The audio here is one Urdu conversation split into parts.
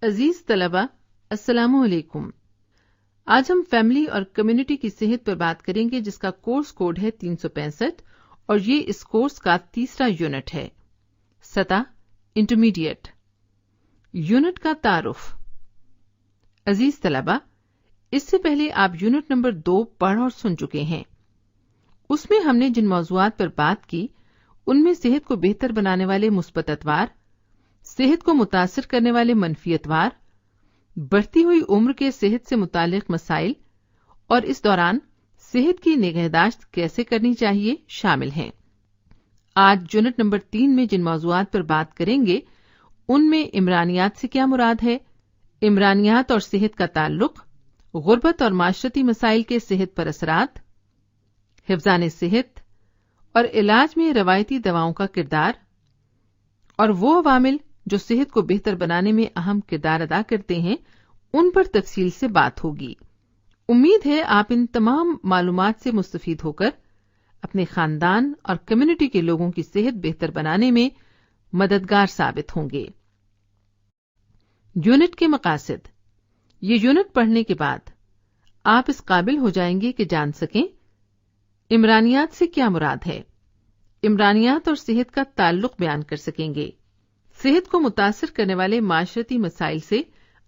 عزیز طلبہ، السلام علیکم۔ آج ہم فیملی اور کمیونٹی کی صحت پر بات کریں گے، جس کا کورس کوڈ ہے 365 اور یہ اس کورس کا تیسرا یونٹ ہے۔ سطح انٹرمیڈیٹ۔ یونٹ کا تعارف۔ عزیز طلبہ، اس سے پہلے آپ یونٹ نمبر 2 پڑھ اور سن چکے ہیں۔ اس میں ہم نے جن موضوعات پر بات کی ان میں صحت کو بہتر بنانے والے مثبت اطوار، صحت کو متاثر کرنے والے منفی اطوار، بڑھتی ہوئی عمر کے صحت سے متعلق مسائل اور اس دوران صحت کی نگہداشت کیسے کرنی چاہیے شامل ہیں۔ آج یونٹ نمبر 3 میں جن موضوعات پر بات کریں گے ان میں عمرانیات سے کیا مراد ہے، عمرانیات اور صحت کا تعلق، غربت اور معاشرتی مسائل کے صحت پر اثرات، حفظان صحت اور علاج میں روایتی دواؤں کا کردار، اور وہ عوامل جو صحت کو بہتر بنانے میں اہم کردار ادا کرتے ہیں ان پر تفصیل سے بات ہوگی۔ امید ہے آپ ان تمام معلومات سے مستفید ہو کر اپنے خاندان اور کمیونٹی کے لوگوں کی صحت بہتر بنانے میں مددگار ثابت ہوں گے۔ یونٹ کے مقاصد۔ یہ یونٹ پڑھنے کے بعد آپ اس قابل ہو جائیں گے کہ جان سکیں عمرانیات سے کیا مراد ہے، عمرانیات اور صحت کا تعلق بیان کر سکیں گے، صحت کو متاثر کرنے والے معاشرتی مسائل سے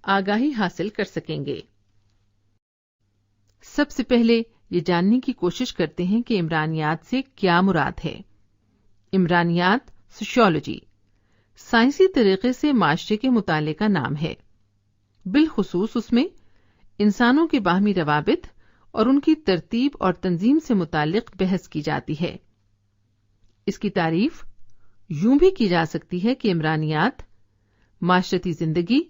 آگاہی حاصل کر سکیں گے۔ سب سے پہلے یہ جاننے کی کوشش کرتے ہیں کہ عمرانیات سے کیا مراد ہے۔ عمرانیات سوشیالوجی، سائنسی طریقے سے معاشرے کے مطالعے کا نام ہے۔ بالخصوص اس میں انسانوں کے باہمی روابط اور ان کی ترتیب اور تنظیم سے متعلق بحث کی جاتی ہے۔ اس کی تعریف یوں بھی کی جا سکتی ہے کہ عمرانیات معاشرتی زندگی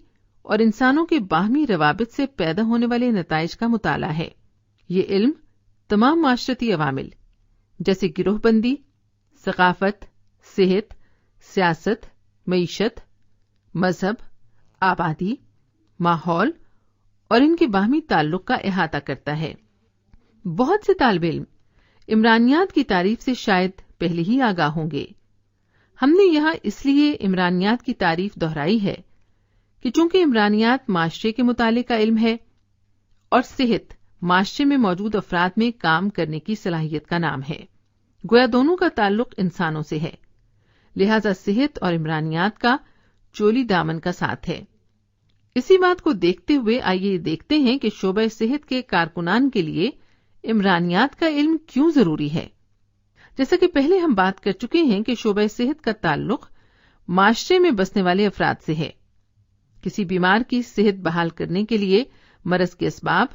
اور انسانوں کے باہمی روابط سے پیدا ہونے والے نتائج کا مطالعہ ہے۔ یہ علم تمام معاشرتی عوامل جیسے گروہ بندی، ثقافت، صحت، سیاست، معیشت، مذہب، آبادی، ماحول اور ان کے باہمی تعلق کا احاطہ کرتا ہے۔ بہت سے طالب علم عمرانیات کی تعریف سے شاید پہلے ہی آگاہ ہوں گے۔ ہم نے یہاں اس لیے عمرانیات کی تعریف دہرائی ہے کہ چونکہ عمرانیات معاشرے کے مطالعے کا علم ہے اور صحت معاشرے میں موجود افراد میں کام کرنے کی صلاحیت کا نام ہے، گویا دونوں کا تعلق انسانوں سے ہے، لہذا صحت اور عمرانیات کا چولی دامن کا ساتھ ہے۔ اسی بات کو دیکھتے ہوئے آئیے دیکھتے ہیں کہ شعبہ صحت کے کارکنان کے لیے عمرانیات کا علم کیوں ضروری ہے۔ جیسا کہ پہلے ہم بات کر چکے ہیں کہ شعبہ صحت کا تعلق معاشرے میں بسنے والے افراد سے ہے۔ کسی بیمار کی صحت بحال کرنے کے لیے مرض کے اسباب،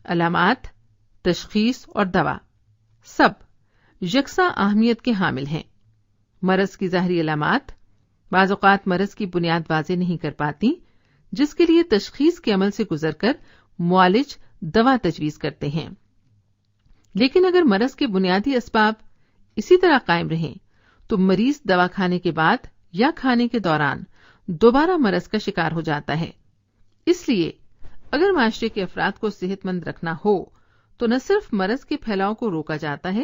علامات، تشخیص اور دوا سب یکساں اہمیت کے حامل ہیں۔ مرض کی ظاہری علامات بعض اوقات مرض کی بنیاد واضح نہیں کر پاتی، جس کے لیے تشخیص کے عمل سے گزر کر معالج دوا تجویز کرتے ہیں۔ لیکن اگر مرض کے بنیادی اسباب اسی طرح قائم رہیں تو مریض دوا کھانے کے بعد یا کھانے کے دوران دوبارہ مرض کا شکار ہو جاتا ہے۔ اس لیے اگر معاشرے کے افراد کو صحت مند رکھنا ہو تو نہ صرف مرض کے پھیلاؤ کو روکا جاتا ہے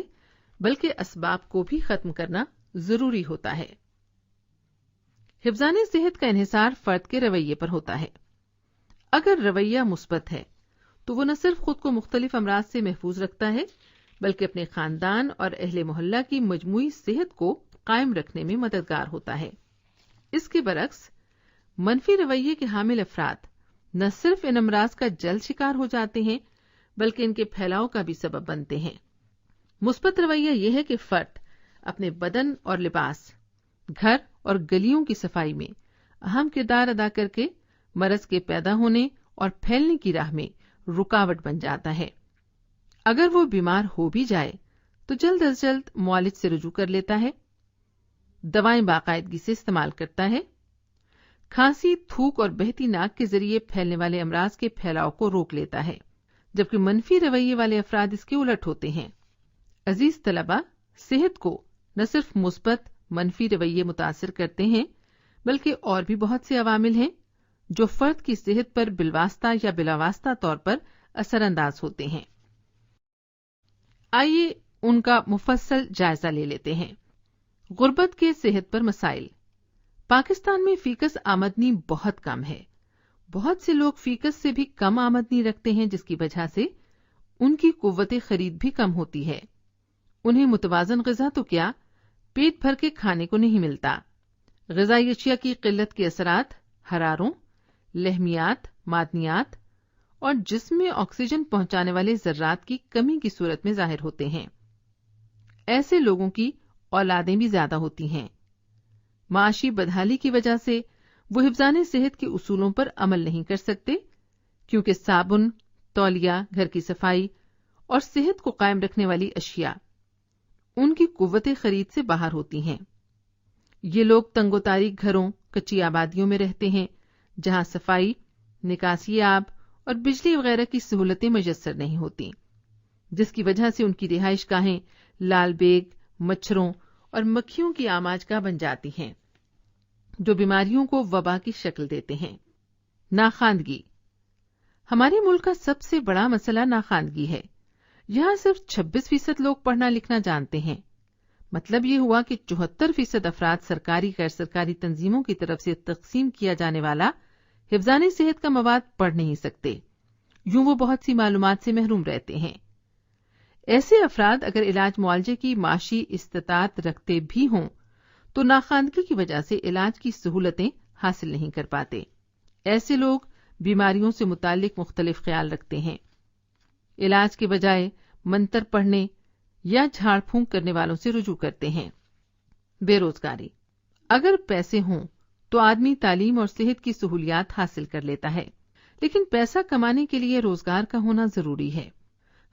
بلکہ اسباب کو بھی ختم کرنا ضروری ہوتا ہے۔ حفظان صحت کا انحصار فرد کے رویے پر ہوتا ہے۔ اگر رویہ مثبت ہے تو وہ نہ صرف خود کو مختلف امراض سے محفوظ رکھتا ہے بلکہ اپنے خاندان اور اہل محلہ کی مجموعی صحت کو قائم رکھنے میں مددگار ہوتا ہے۔ اس کے برعکس منفی رویے کے حامل افراد نہ صرف ان امراض کا جلد شکار ہو جاتے ہیں بلکہ ان کے پھیلاؤ کا بھی سبب بنتے ہیں۔ مثبت رویہ یہ ہے کہ فرد اپنے بدن اور لباس، گھر اور گلیوں کی صفائی میں اہم کردار ادا کر کے مرض کے پیدا ہونے اور پھیلنے کی راہ میں رکاوٹ بن جاتا ہے۔ اگر وہ بیمار ہو بھی جائے تو جلد از جلد معالج سے رجوع کر لیتا ہے، دوائیں باقاعدگی سے استعمال کرتا ہے، کھانسی، تھوک اور بہتی ناک کے ذریعے پھیلنے والے امراض کے پھیلاؤ کو روک لیتا ہے، جبکہ منفی رویے والے افراد اس کے الٹ ہوتے ہیں۔ عزیز طلبہ، صحت کو نہ صرف مثبت منفی رویے متاثر کرتے ہیں بلکہ اور بھی بہت سے عوامل ہیں جو فرد کی صحت پر بالواسطہ یا بلاواسطہ طور پر اثر انداز ہوتے ہیں۔ آئیے ان کا مفصل جائزہ لے لیتے ہیں۔ غربت کے صحت پر مسائل۔ پاکستان میں فی کس آمدنی بہت کم ہے بہت سے لوگ فیکس سے بھی کم آمدنی رکھتے ہیں، جس کی وجہ سے ان کی قوت خرید بھی کم ہوتی ہے۔ انہیں متوازن غذا تو کیا، پیٹ بھر کے کھانے کو نہیں ملتا۔ غذائی اشیاء کی قلت کے اثرات حراروں، لحمیات، معدنیات اور جسم میں آکسیجن پہنچانے والے ذرات کی کمی کی صورت میں ظاہر ہوتے ہیں۔ ایسے لوگوں کی اولادیں بھی زیادہ ہوتی ہیں۔ معاشی بدحالی کی وجہ سے وہ حفظان صحت کے اصولوں پر عمل نہیں کر سکتے، کیونکہ صابن، تولیہ، گھر کی صفائی اور صحت کو قائم رکھنے والی اشیاء ان کی قوت خرید سے باہر ہوتی ہیں۔ یہ لوگ تنگ و تاریک گھروں، کچی آبادیوں میں رہتے ہیں، جہاں صفائی، نکاسی آب اور بجلی وغیرہ کی سہولتیں میسر نہیں ہوتی، جس کی وجہ سے ان کی رہائش گاہیں لال بیگ، مچھروں اور مکھیوں کی آماج گاہ بن جاتی ہیں، جو بیماریوں کو وبا کی شکل دیتے ہیں۔ ناخواندگی ہمارے ملک کا سب سے بڑا مسئلہ ناخواندگی ہے۔ یہاں صرف 26% لوگ پڑھنا لکھنا جانتے ہیں۔ مطلب یہ ہوا کہ 74% افراد سرکاری غیر سرکاری تنظیموں کی طرف سے تقسیم کیا جانے والا حفظان صحت کا مواد پڑھ نہیں سکتے، یوں وہ بہت سی معلومات سے محروم رہتے ہیں۔ ایسے افراد اگر علاج معالجے کی معاشی استطاعت رکھتے بھی ہوں تو ناخواندگی کی وجہ سے علاج کی سہولتیں حاصل نہیں کر پاتے۔ ایسے لوگ بیماریوں سے متعلق مختلف خیال رکھتے ہیں، علاج کے بجائے منتر پڑھنے یا جھاڑ پھونک کرنے والوں سے رجوع کرتے ہیں۔ بے روزگاری اگر پیسے ہوں تو آدمی تعلیم اور صحت کی سہولیات حاصل کر لیتا ہے، لیکن پیسہ کمانے کے لیے روزگار کا ہونا ضروری ہے۔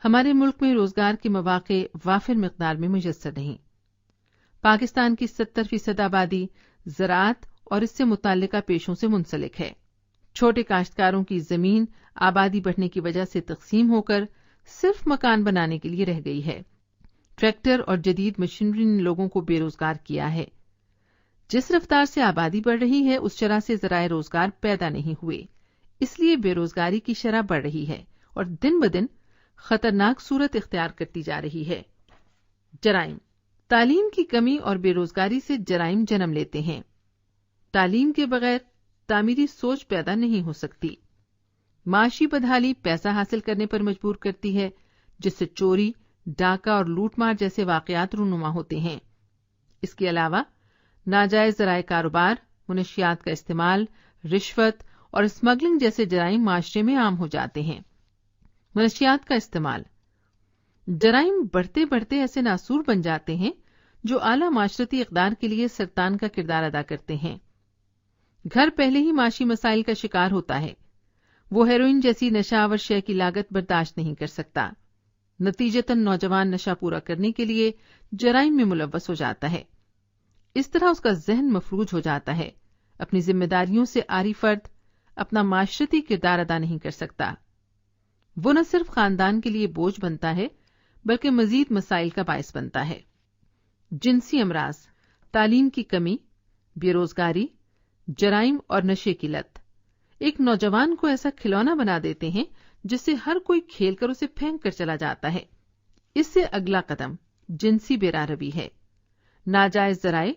ہمارے ملک میں روزگار کے مواقع وافر مقدار میں میسر نہیں۔ پاکستان کی 70% آبادی زراعت اور اس سے متعلقہ پیشوں سے منسلک ہے۔ چھوٹے کاشتکاروں کی زمین آبادی بڑھنے کی وجہ سے تقسیم ہو کر صرف مکان بنانے کے لیے رہ گئی ہے۔ ٹریکٹر اور جدید مشینری نے لوگوں کو بے روزگار کیا ہے۔ جس رفتار سے آبادی بڑھ رہی ہے اس شرح سے ذرائع روزگار پیدا نہیں ہوئے، اس لیے بے روزگاری کی شرح بڑھ رہی ہے اور دن بدن خطرناک صورت اختیار کرتی جا رہی ہے۔ جرائم تعلیم کی کمی اور بے روزگاری سے جرائم جنم لیتے ہیں۔ تعلیم کے بغیر تعمیری سوچ پیدا نہیں ہو سکتی۔ معاشی بدحالی پیسہ حاصل کرنے پر مجبور کرتی ہے، جس سے چوری، ڈاکہ اور لوٹ مار جیسے واقعات رونما ہوتے ہیں۔ اس کے علاوہ ناجائز ذرائع کاروبار، منشیات کا استعمال، رشوت اور اسمگلنگ جیسے جرائم معاشرے میں عام ہو جاتے ہیں۔ منشیات کا استعمال جرائم بڑھتے بڑھتے ایسے ناسور بن جاتے ہیں جو اعلیٰ معاشرتی اقدار کے لیے سرطان کا کردار ادا کرتے ہیں۔ گھر پہلے ہی معاشی مسائل کا شکار ہوتا ہے، وہ ہیروئن جیسی نشہ آور شے کی لاگت برداشت نہیں کر سکتا، نتیجتاً نوجوان نشہ پورا کرنے کے لیے جرائم میں ملوث ہو جاتا ہے۔ اس طرح اس کا ذہن مفلوج ہو جاتا ہے، اپنی ذمہ داریوں سے عاری فرد اپنا معاشرتی کردار ادا نہیں کر سکتا۔ وہ نہ صرف خاندان کے لیے بوجھ بنتا ہے بلکہ مزید مسائل کا باعث بنتا ہے۔ جنسی امراض، تعلیم کی کمی، بے روزگاری، جرائم اور نشے کی لت ایک نوجوان کو ایسا کھلونا بنا دیتے ہیں جس سے ہر کوئی کھیل کر اسے پھینک کر چلا جاتا ہے۔ اس سے اگلا قدم جنسی بے راہ روی ہے۔ ناجائز ذرائع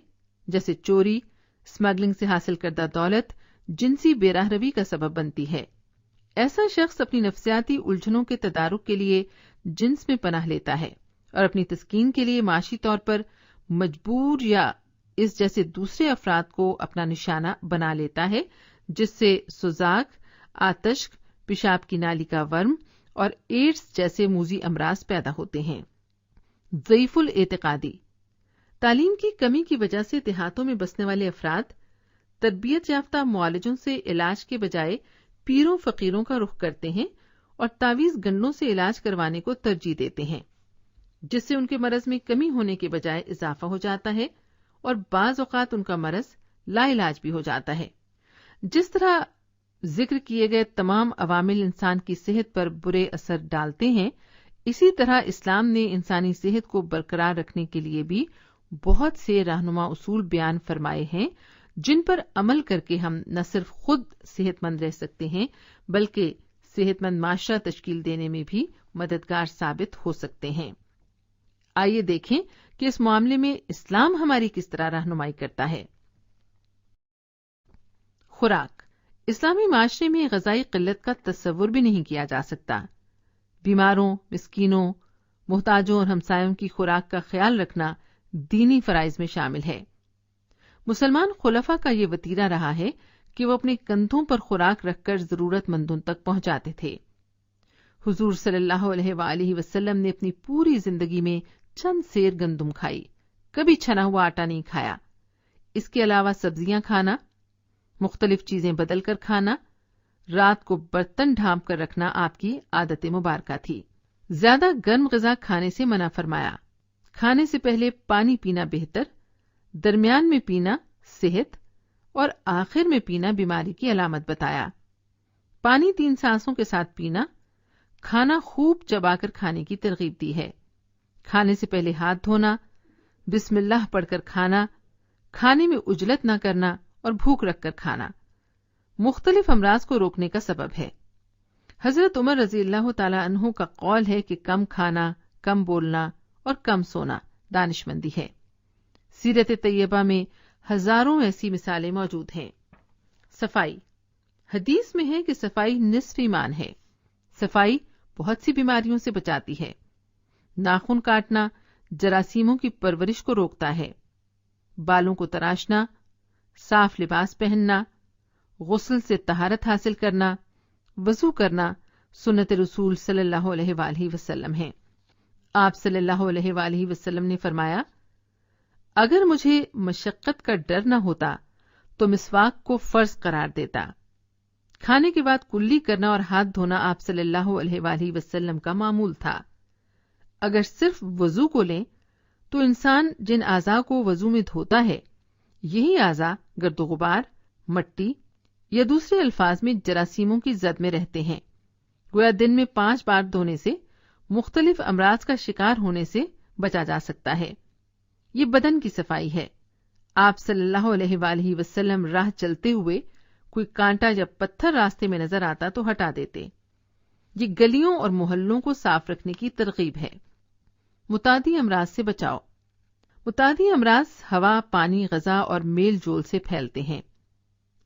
جیسے چوری، اسمگلنگ سے حاصل کردہ دولت جنسی بے راہ روی کا سبب بنتی ہے۔ ایسا شخص اپنی نفسیاتی الجھنوں کے تدارک کے لیے جنس میں پناہ لیتا ہے اور اپنی تسکین کے لیے معاشی طور پر مجبور یا اس جیسے دوسرے افراد کو اپنا نشانہ بنا لیتا ہے، جس سے سوزاک، آتشک، پیشاب کی نالی کا ورم اور ایڈز جیسے موذی امراض پیدا ہوتے ہیں۔ ضعیف الاعتقادی، تعلیم کی کمی کی وجہ سے دیہاتوں میں بسنے والے افراد تربیت یافتہ معالجوں سے علاج کے بجائے پیروں فقیروں کا رخ کرتے ہیں اور تعویذ گنوں سے علاج کروانے کو ترجیح دیتے ہیں، جس سے ان کے مرض میں کمی ہونے کے بجائے اضافہ ہو جاتا ہے اور بعض اوقات ان کا مرض لا علاج بھی ہو جاتا ہے۔ جس طرح ذکر کیے گئے تمام عوامل انسان کی صحت پر برے اثر ڈالتے ہیں، اسی طرح اسلام نے انسانی صحت کو برقرار رکھنے کے لیے بھی بہت سے رہنما اصول بیان فرمائے ہیں، جن پر عمل کر کے ہم نہ صرف خود صحت مند رہ سکتے ہیں بلکہ صحت مند معاشرہ تشکیل دینے میں بھی مددگار ثابت ہو سکتے ہیں۔ آئیے دیکھیں کہ اس معاملے میں اسلام ہماری کس طرح رہنمائی کرتا ہے۔ خوراک اسلامی معاشرے میں غذائی قلت کا تصور بھی نہیں کیا جا سکتا۔ بیماروں، مسکینوں، محتاجوں اور ہمسایوں کی خوراک کا خیال رکھنا دینی فرائض میں شامل ہے۔ مسلمان خلفاء کا یہ وتیرہ رہا ہے کہ وہ اپنے کندھوں پر خوراک رکھ کر ضرورت مندوں تک پہنچاتے تھے۔ حضور صلی اللہ علیہ وآلہ وسلم نے اپنی پوری زندگی میں چند سیر گندم کھائی، کبھی چھنا ہوا آٹا نہیں کھایا۔ اس کے علاوہ سبزیاں کھانا، مختلف چیزیں بدل کر کھانا، رات کو برتن ڈھانپ کر رکھنا آپ کی عادت مبارکہ تھی۔ زیادہ گرم غذا کھانے سے منع فرمایا۔ کھانے سے پہلے پانی پینا بہتر، درمیان میں پینا صحت اور آخر میں پینا بیماری کی علامت بتایا۔ پانی 3 سانسوں کے ساتھ پینا، کھانا خوب چبا کر کھانے کی ترغیب دی ہے۔ کھانے سے پہلے ہاتھ دھونا، بسم اللہ پڑھ کر کھانا، کھانے میں عجلت نہ کرنا اور بھوک رکھ کر کھانا مختلف امراض کو روکنے کا سبب ہے۔ حضرت عمر رضی اللہ تعالی عنہ کا قول ہے کہ کم کھانا، کم بولنا اور کم سونا دانشمندی ہے۔ سیرت طیبہ میں ہزاروں ایسی مثالیں موجود ہیں۔ صفائی، حدیث میں ہے کہ صفائی نصف ایمان ہے۔ صفائی بہت سی بیماریوں سے بچاتی ہے۔ ناخن کاٹنا جراثیموں کی پرورش کو روکتا ہے۔ بالوں کو تراشنا، صاف لباس پہننا، غسل سے طہارت حاصل کرنا، وضو کرنا سنت رسول صلی اللہ علیہ وآلہ وسلم ہے۔ آپ صلی اللہ علیہ وآلہ وسلم نے فرمایا، اگر مجھے مشقت کا ڈر نہ ہوتا تو مسواک کو فرض قرار دیتا۔ کھانے کے بعد کلی کرنا اور ہاتھ دھونا آپ صلی اللہ علیہ وآلہ وسلم کا معمول تھا۔ اگر صرف وضو کو لیں تو انسان جن اعضاء کو وضو میں دھوتا ہے، یہی اعضاء گرد و غبار، مٹی یا دوسرے الفاظ میں جراثیموں کی زد میں رہتے ہیں۔ گویا دن میں 5 بار دھونے سے مختلف امراض کا شکار ہونے سے بچا جا سکتا ہے۔ یہ بدن کی صفائی ہے۔ آپ صلی اللہ علیہ وآلہ وسلم راہ چلتے ہوئے کوئی کانٹا یا پتھر راستے میں نظر آتا تو ہٹا دیتے۔ یہ گلیوں اور محلوں کو صاف رکھنے کی ترغیب ہے۔ متعدی امراض سے بچاؤ۔ متعدی امراض ہوا، پانی، غذا اور میل جول سے پھیلتے ہیں۔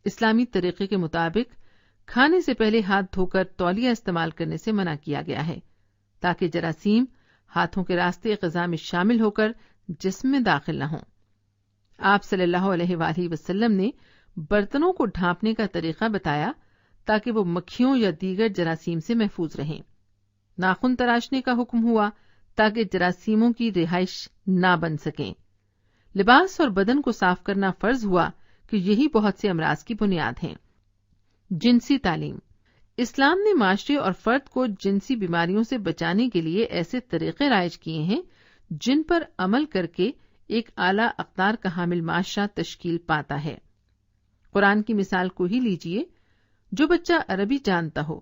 اسلامی طریقے کے مطابق کھانے سے پہلے ہاتھ دھو کر تولیہ استعمال کرنے سے منع کیا گیا ہے تاکہ جراثیم ہاتھوں کے راستے غذا میں شامل ہو کر جسم میں داخل نہ ہوں۔ آپ صلی اللہ علیہ وآلہ وسلم نے برتنوں کو ڈھانپنے کا طریقہ بتایا تاکہ وہ مکھیوں یا دیگر جراثیم سے محفوظ رہیں۔ ناخن تراشنے کا حکم ہوا تاکہ جراثیموں کی رہائش نہ بن سکیں۔ لباس اور بدن کو صاف کرنا فرض ہوا کہ یہی بہت سے امراض کی بنیاد ہیں۔ جنسی تعلیم، اسلام نے معاشرے اور فرد کو جنسی بیماریوں سے بچانے کے لیے ایسے طریقے رائج کیے ہیں جن پر عمل کر کے ایک اعلیٰ اقدار کا حامل معاشرہ تشکیل پاتا ہے۔ قرآن کی مثال کو ہی لیجئے، جو بچہ عربی جانتا ہو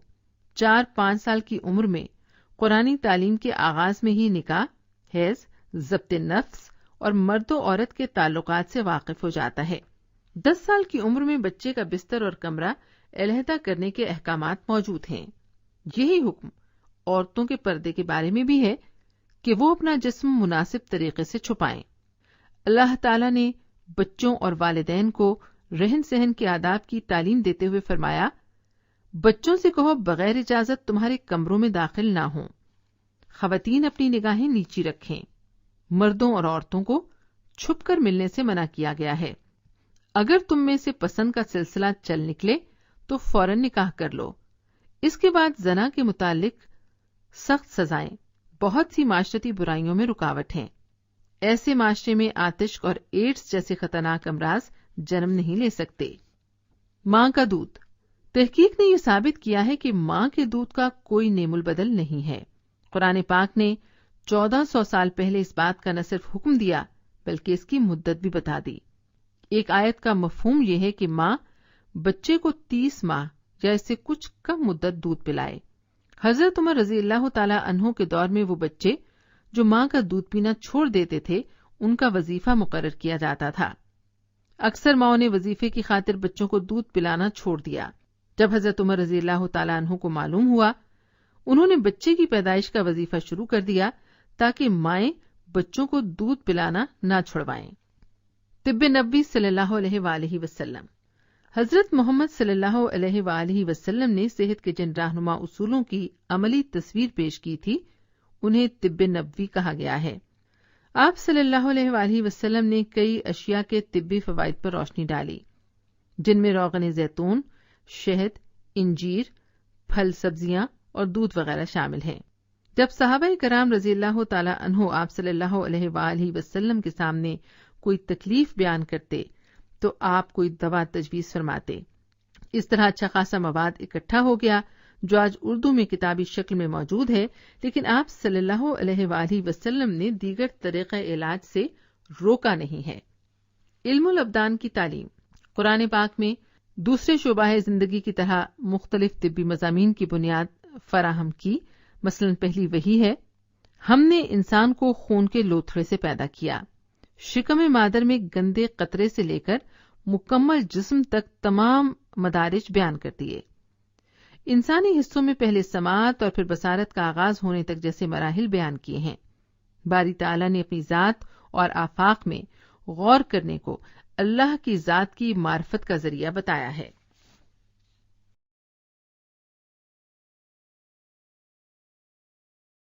4-5 سال کی عمر میں قرآنی تعلیم کے آغاز میں ہی نکاح، حیض، ضبط نفس اور مرد و عورت کے تعلقات سے واقف ہو جاتا ہے۔ 10 سال کی عمر میں بچے کا بستر اور کمرہ علیحدہ کرنے کے احکامات موجود ہیں۔ یہی حکم عورتوں کے پردے کے بارے میں بھی ہے کہ وہ اپنا جسم مناسب طریقے سے چھپائیں۔ اللہ تعالیٰ نے بچوں اور والدین کو رہن سہن کے آداب کی تعلیم دیتے ہوئے فرمایا، بچوں سے کہو بغیر اجازت تمہارے کمروں میں داخل نہ ہوں۔ خواتین اپنی نگاہیں نیچی رکھیں۔ مردوں اور عورتوں کو چھپ کر ملنے سے منع کیا گیا ہے۔ اگر تم میں سے پسند کا سلسلہ چل نکلے تو فوراً نکاح کر لو۔ اس کے بعد زنا کے متعلق سخت سزائیں بہت سی معاشرتی برائیوں میں رکاوٹ ہیں۔ ایسے معاشرے میں آتش اور ایڈز جیسے خطرناک امراض جنم نہیں لے سکتے۔ ماں کا دودھ، تحقیق نے یہ ثابت کیا ہے کہ ماں کے دودھ کا کوئی نعم البدل نہیں ہے۔ قرآن پاک نے 1400 سال پہلے اس بات کا نہ صرف حکم دیا بلکہ اس کی مدت بھی بتا دی۔ ایک آیت کا مفہوم یہ ہے کہ ماں بچے کو 30 ماہ یا اس سے کچھ کم مدت دودھ پلائے۔ حضرت عمر رضی اللہ تعالی عنہ کے دور میں وہ بچے جو ماں کا دودھ پینا چھوڑ دیتے تھے ان کا وظیفہ مقرر کیا جاتا تھا۔ اکثر ماؤں نے وظیفے کی خاطر بچوں کو دودھ پلانا چھوڑ دیا۔ جب حضرت عمر رضی اللہ تعالی عنہ کو معلوم ہوا، انہوں نے بچے کی پیدائش کا وظیفہ شروع کر دیا تاکہ مائیں بچوں کو دودھ پلانا نہ چھڑوائیں۔ طب نبوی صلی اللہ علیہ وآلہ وسلم، حضرت محمد صلی اللہ علیہ وآلہ وسلم نے صحت کے جن رہنما اصولوں کی عملی تصویر پیش کی تھی انہیں طب نبوی کہا گیا ہے۔ آپ صلی اللہ علیہ وآلہ وسلم نے کئی اشیاء کے طبی فوائد پر روشنی ڈالی، جن میں روغن زیتون، شہد، انجیر، پھل سبزیاں اور دودھ وغیرہ شامل ہیں۔ جب صحابہ کرام رضی اللہ تعالی عنہ آپ صلی اللہ علیہ وآلہ وسلم کے سامنے کوئی تکلیف بیان کرتے تو آپ کوئی دوا تجویز فرماتے۔ اس طرح اچھا خاصا مواد اکٹھا ہو گیا جو آج اردو میں کتابی شکل میں موجود ہے، لیکن آپ صلی اللہ علیہ وآلہ وسلم نے دیگر طریقہ علاج سے روکا نہیں ہے۔ علم الابدان کی تعلیم۔ قرآن پاک میں دوسرے شعبہ زندگی کی طرح مختلف طبی مضامین کی بنیاد فراہم کی۔ مثلا پہلی وحی ہے، ہم نے انسان کو خون کے لوتھڑے سے پیدا کیا، شکم مادر میں گندے قطرے سے لے کر مکمل جسم تک تمام مدارج بیان کر دیے۔ انسانی حصوں میں پہلے سماعت اور پھر بصارت کا آغاز ہونے تک جیسے مراحل بیان کیے ہیں۔ باری تعالیٰ نے اپنی ذات اور آفاق میں غور کرنے کو اللہ کی ذات کی معرفت کا ذریعہ بتایا ہے۔